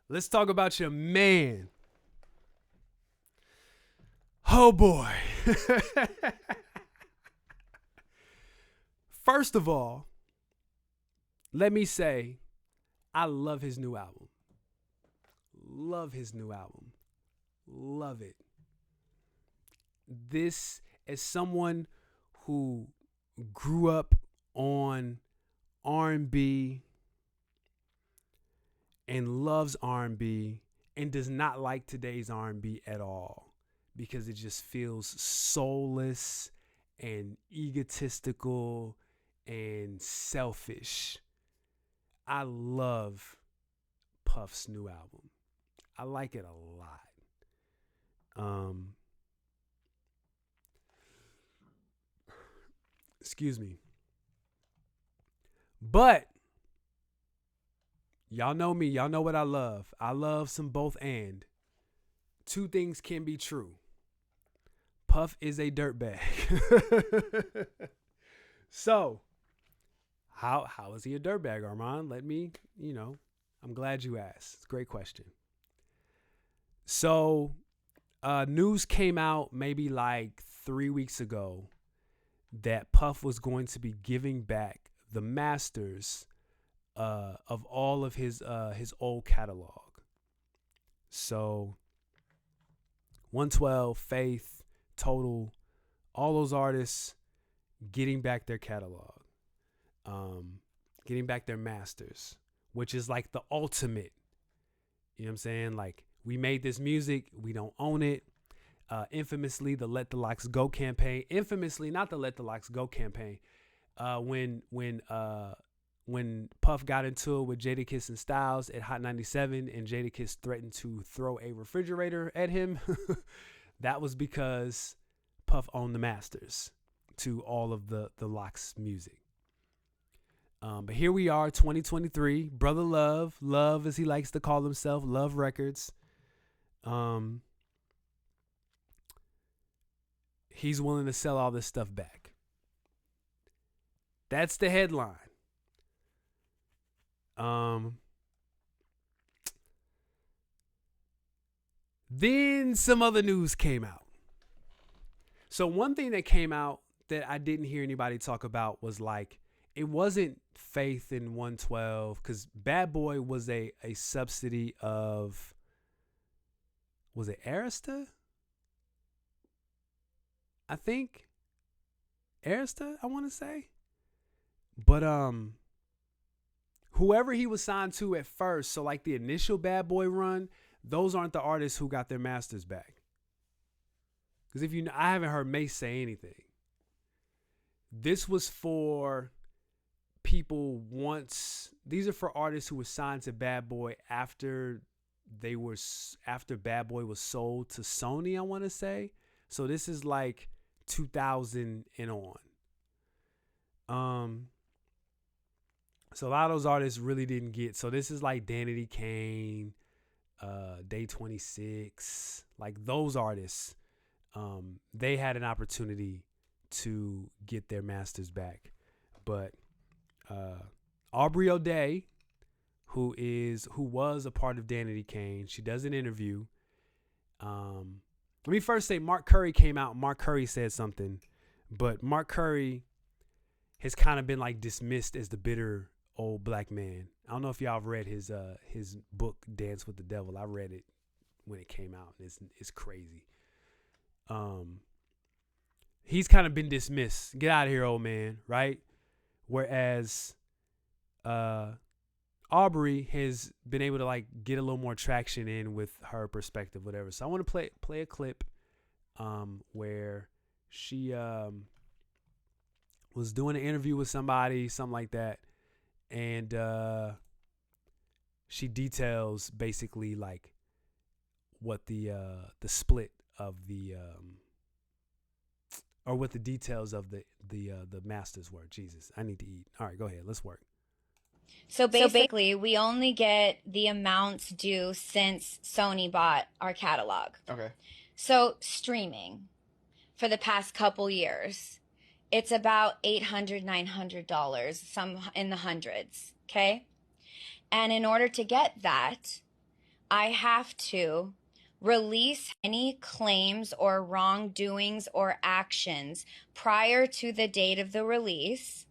Let's talk about your man. Oh boy. First of all, let me say I love his new album. Love his new album. Love it. This, as someone who grew up on R&B and loves R&B and does not like today's R&B at all because it just feels soulless and egotistical and selfish. I love Puff's new album. I like it a lot. Excuse me. But y'all know me. Y'all know what I love. I love some both and. Two things can be true. Puff is a dirtbag. So, how is he a dirtbag, Armand? Let me, I'm glad you asked. It's a great question. So, news came out maybe like 3 weeks ago that Puff was going to be giving back the masters of all of his old catalog. So 112, Faith, Total, all those artists getting back their catalog, getting back their masters, which is like the ultimate. You know what I'm saying? Like, we made this music, we don't own it. Infamously, the Let the Locks Go campaign. Infamously, not the Let the Locks Go campaign. When Puff got into it with Jadakiss and Styles at Hot 97, and Jadakiss threatened to throw a refrigerator at him, that was because Puff owned the masters to all of the Locks music. But here we are, 2023. Brother Love as he likes to call himself, Love Records. He's willing to sell all this stuff back. That's the headline. Then some other news came out. So one thing that came out that I didn't hear anybody talk about was like, it wasn't Faith in 112, because Bad Boy was a subsidy of, was it Arista? I think Arista, I want to say. But whoever he was signed to at first, so like the initial Bad Boy run, those aren't the artists who got their masters back. Because if you know, I haven't heard Mace say anything. This was for people once. These are for artists who were signed to Bad Boy after Bad Boy was sold to Sony, I want to say. So this is like 2000 and on. So a lot of those artists really didn't get. So this is like Danity Kane, Day 26, like those artists. They had an opportunity to get their masters back, but Aubrey O'Day, who was a part of Danity Kane, she does an interview. Let me first say Mark Curry came out. Mark Curry said something, but Mark Curry has kind of been like dismissed as the bitter old black man. I don't know if y'all have read his book Dance with the Devil. I read it when it came out. It's crazy. He's kind of been dismissed. Get out of here, old man, right? Whereas Aubrey has been able to like get a little more traction in with her perspective, whatever. So I want to play a clip where she was doing an interview with somebody, something like that, and she details basically like what the split of the or what the details of the masters were. Jesus, I need to eat. All right, go ahead. Let's work. So basically, we only get the amounts due since Sony bought our catalog. Okay. So streaming for the past couple years, it's about $800, $900, some in the hundreds. Okay. And in order to get that, I have to release any claims or wrongdoings or actions prior to the date of the release.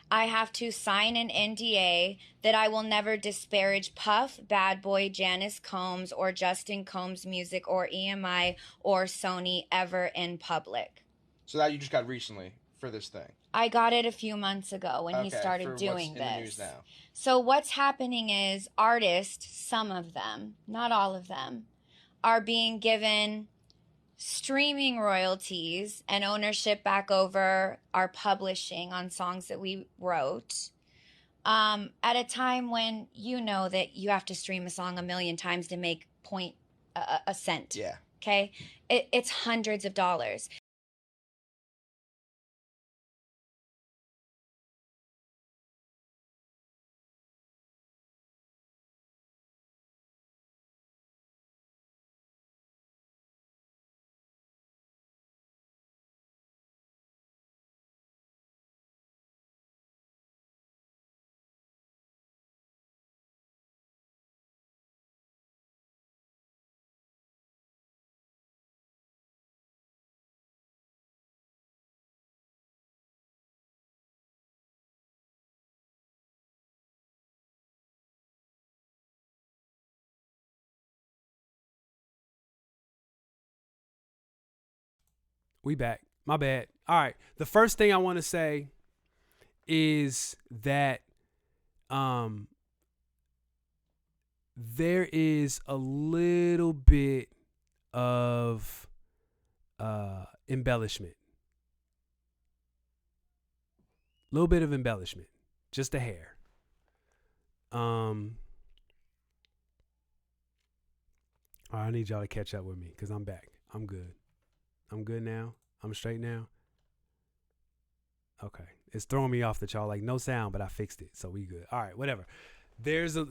I have to sign an NDA that I will never disparage Puff, Bad Boy, Janice Combs, or Justin Combs music or EMI or Sony ever in public. So that you just got recently for this thing. I got it a few months ago when he started for doing what's this. in the news now. So what's happening is artists, some of them, not all of them, are being given streaming royalties and ownership back over our publishing on songs that we wrote at a time when you know that you have to stream a song 1,000,000 times to make a cent. Yeah. Okay? It's hundreds of dollars. We back. My bad. All right. The first thing I want to say is that there is a little bit of embellishment. A little bit of embellishment. Just a hair. All right, I need y'all to catch up with me because I'm back. I'm good. I'm good now. I'm straight now. Okay. It's throwing me off that y'all like no sound, but I fixed it. So we good. All right, whatever. There's a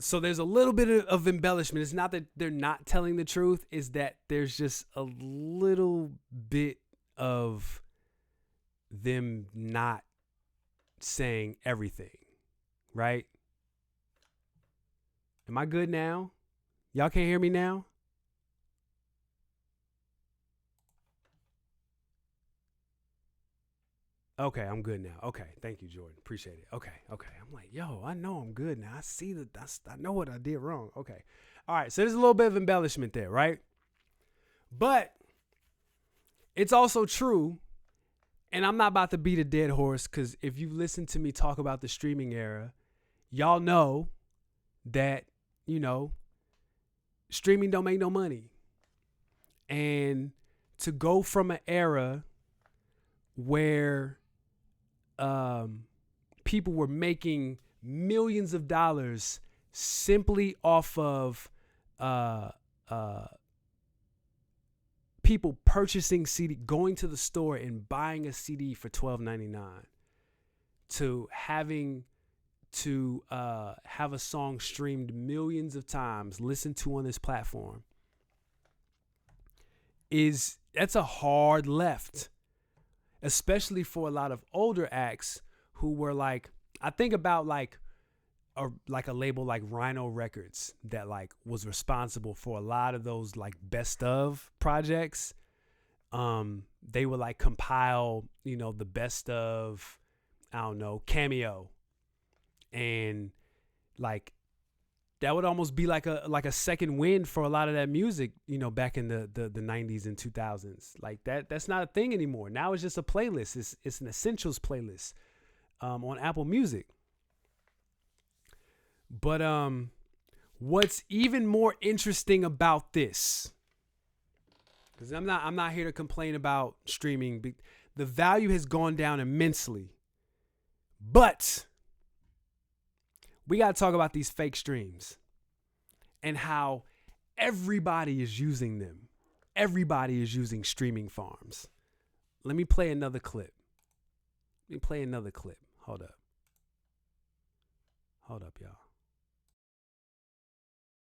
little bit of embellishment. It's not that they're not telling the truth, is that there's just a little bit of them not saying everything. Right? Am I good now? Y'all can't hear me now? Okay, I'm good now. Okay, thank you, Jordan. Appreciate it. Okay. I'm like, yo, I know I'm good now. I see that I know what I did wrong. Okay. All right, so there's a little bit of embellishment there, right? But it's also true, and I'm not about to beat a dead horse because if you listen to me talk about the streaming era, y'all know that, streaming don't make no money. And to go from an era where people were making millions of dollars simply off of people purchasing CD, going to the store and buying a CD for $12.99, to having to have a song streamed millions of times, listened to on this platform, that's a hard left. Especially for a lot of older acts who were like, I think about like a label like Rhino Records that like was responsible for a lot of those like best of projects. They would like compile, the best of, I don't know, Cameo, and like that would almost be like a second wind for a lot of that music, back in the 90s and 2000s. Like that's not a thing anymore. Now it's just a playlist. It's an essentials playlist on Apple Music. But what's even more interesting about this, because I'm not here to complain about streaming. The value has gone down immensely. But we got to talk about these fake streams and how everybody is using them. Everybody is using streaming farms. Let me play another clip. Hold up, y'all.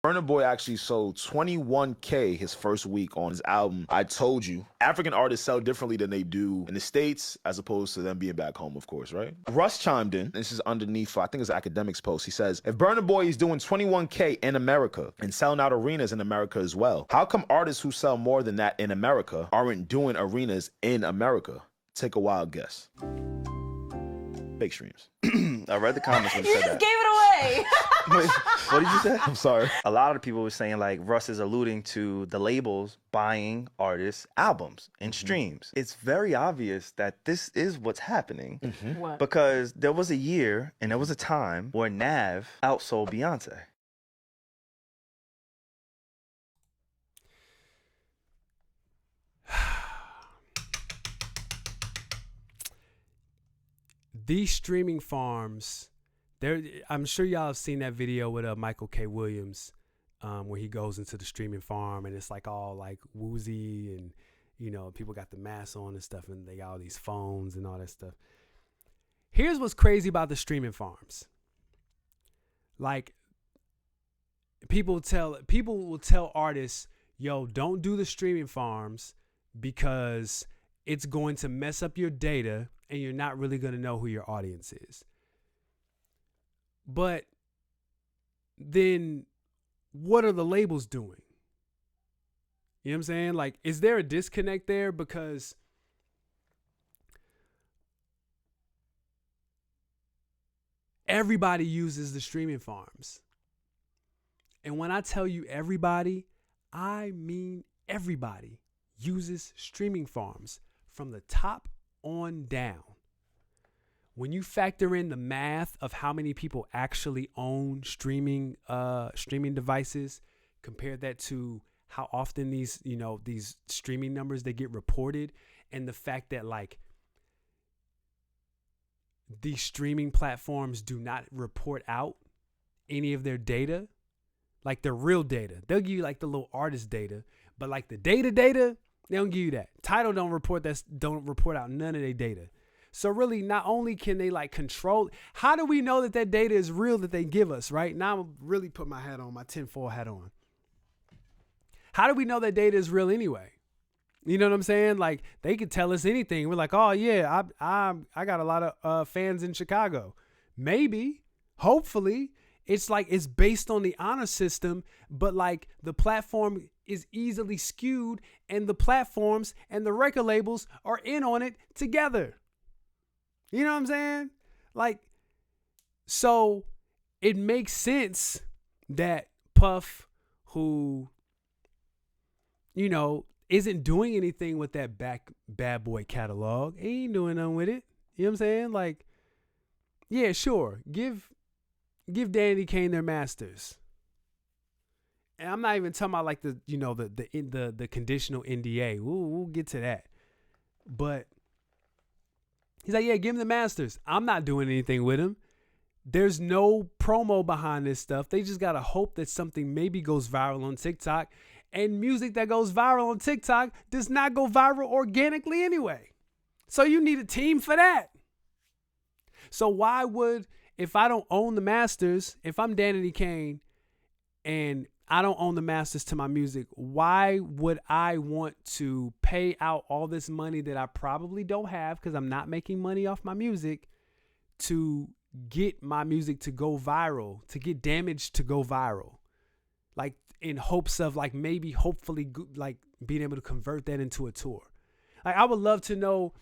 Burna Boy actually sold 21K his first week on his album, I Told You. African artists sell differently than they do in the States, as opposed to them being back home, of course, right? Russ chimed in. This is underneath, I think it's an Academics post. He says, if Burna Boy is doing 21K in America and selling out arenas in America as well, how come artists who sell more than that in America aren't doing arenas in America? Take a wild guess. Fake streams. I read the comments when he You said just that. gave it away. Wait, what did you say? I'm sorry. A lot of people were saying like Russ is alluding to the labels buying artists' albums and streams. It's very obvious that this is what's happening What? because there was a year and there was a time where Nav outsold Beyonce. These streaming farms, I'm sure y'all have seen that video with Michael K. Williams, where he goes into the streaming farm and it's like all like woozy and, you know, people got the masks on and stuff and they got all these phones and all that stuff. Here's what's crazy about the streaming farms. Like, people will tell artists, yo, don't do the streaming farms because it's going to mess up your data and you're not really going to know who your audience is. But then what are the labels doing? You know what I'm saying? Like, is there a disconnect there? Because everybody uses the streaming farms. And when I tell you everybody, I mean everybody uses streaming farms from the top on down. When you factor in the math of how many people actually own streaming devices, compare that to how often these streaming numbers they get reported, and the fact that like these streaming platforms do not report out any of their data, like their real data. They'll give you like the little artist data, but like the data, they don't give you that. Tidal don't report out none of their data. So really, not only can they like control, how do we know that that data is real that they give us, right? Now I'm really put my hat on, my tinfoil hat on. How do we know that data is real anyway? You know what I'm saying? Like, they could tell us anything. We're like, oh yeah, I got a lot of fans in Chicago. Maybe, hopefully. It's like it's based on the honor system, but like the platform is easily skewed and the platforms and the record labels are in on it together. You know what I'm saying? Like, so it makes sense that Puff, who, you know, isn't doing anything with that Bad Boy catalog, he ain't doing nothing with it. You know what I'm saying? Like, yeah, sure. Give Danny Kane their masters. And I'm not even talking about like the conditional NDA. We'll get to that. But he's like, yeah, give him the masters. I'm not doing anything with him. There's no promo behind this stuff. They just got to hope that something maybe goes viral on TikTok. And music that goes viral on TikTok does not go viral organically anyway. So you need a team for that. So why would, if I don't own the masters, if I'm Danny Kane and I don't own the masters to my music, why would I want to pay out all this money that I probably don't have because I'm not making money off my music to get my music to go viral, to get damaged to go viral? Like, in hopes of like maybe hopefully like being able to convert that into a tour. Like, I would love to know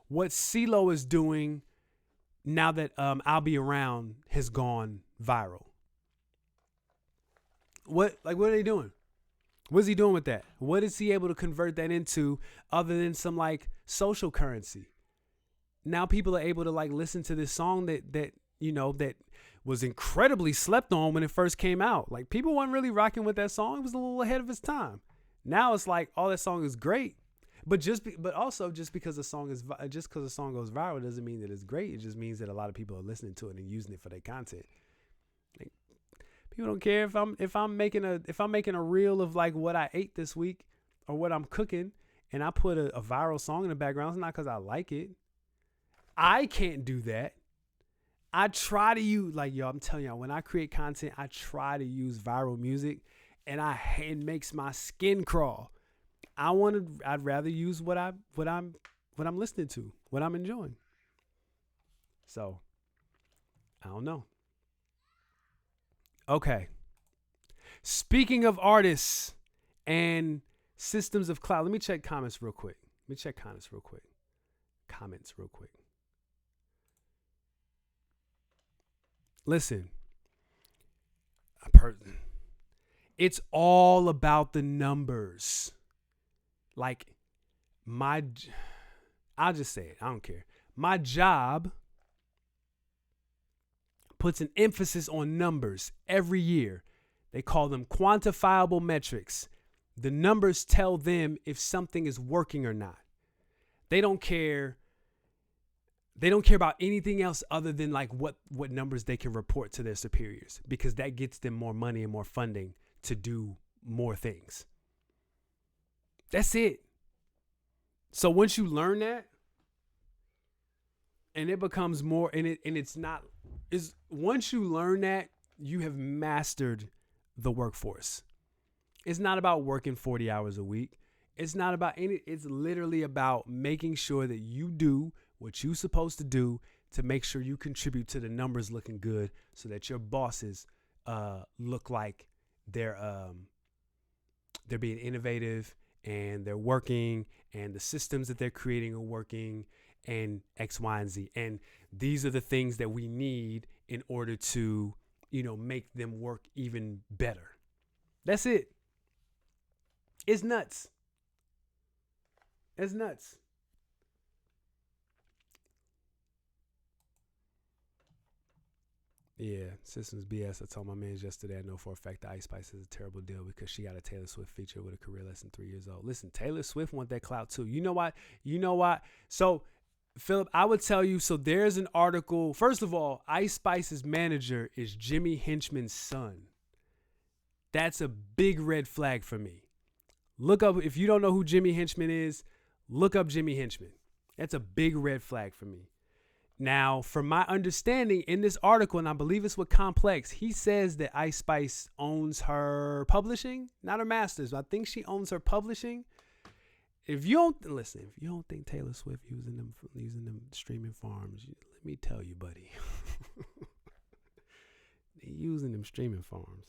what CeeLo is doing now that I'll Be Around has gone viral. What are they doing? What is he doing with that? What is he able to convert that into other than some like social currency? Now people are able to like listen to this song that was incredibly slept on when it first came out. Like, people weren't really rocking with that song. It was a little ahead of its time. Now it's like, oh, that song is great. But also just because the song goes viral doesn't mean that it's great. It just means that a lot of people are listening to it and using it for their content. Like, people don't care if I'm making a reel of like what I ate this week or what I'm cooking, and I put a viral song in the background. It's not because I like it. I can't do that. I try to use, like, yo, I'm telling y'all, when I create content, I try to use viral music, and it makes my skin crawl. I'd rather use what I'm listening to, what I'm enjoying. So, I don't know. Okay. Speaking of artists and systems of cloud, let me check comments real quick. Listen, it's all about the numbers. Like, I'll just say it. I don't care. My job puts an emphasis on numbers every year. They call them quantifiable metrics. The numbers tell them if something is working or not. They don't care about anything else other than like what numbers they can report to their superiors, because that gets them more money and more funding to do more things. That's it. So once you learn that, and it becomes more, once you learn that, you have mastered the workforce. It's not about working 40 hours a week. It's not about it's literally about making sure that you do what you're supposed to do to make sure you contribute to the numbers looking good, so that your bosses look like they're being innovative and they're working, and the systems that they're creating are working, and X, Y, and Z. And these are the things that we need in order to, make them work even better. That's it. It's nuts. It's nuts. Yeah, systems BS. I told my man yesterday, I know for a fact that Ice Spice is a terrible deal because she got a Taylor Swift feature with a career less than 3 years old. Listen, Taylor Swift want that clout too. You know what? So, Philip, I would tell you, so there's an article. First of all, Ice Spice's manager is Jimmy Hinchman's son. That's a big red flag for me. Look up, if you don't know who Jimmy Hinchman is, look up Jimmy Hinchman. That's a big red flag for me. Now, from my understanding in this article, and I believe it's with Complex, he says that Ice Spice owns her publishing, not her masters. I think she owns her publishing. If you don't think Taylor Swift using them streaming farms, let me tell you, buddy, they using them streaming farms.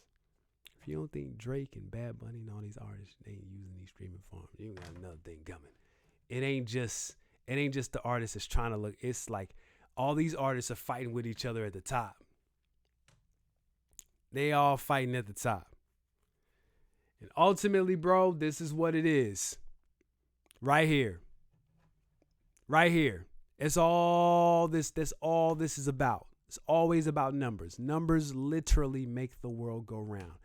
If you don't think Drake and Bad Bunny and all these artists, they ain't using these streaming farms, you got another thing coming. It ain't just the artist that's trying to look. It's like all these artists are fighting with each other at the top. They all fighting at the top. And ultimately, bro, this is what it is. Right here. Right here. That's all this is about. It's always about numbers. Numbers literally make the world go round.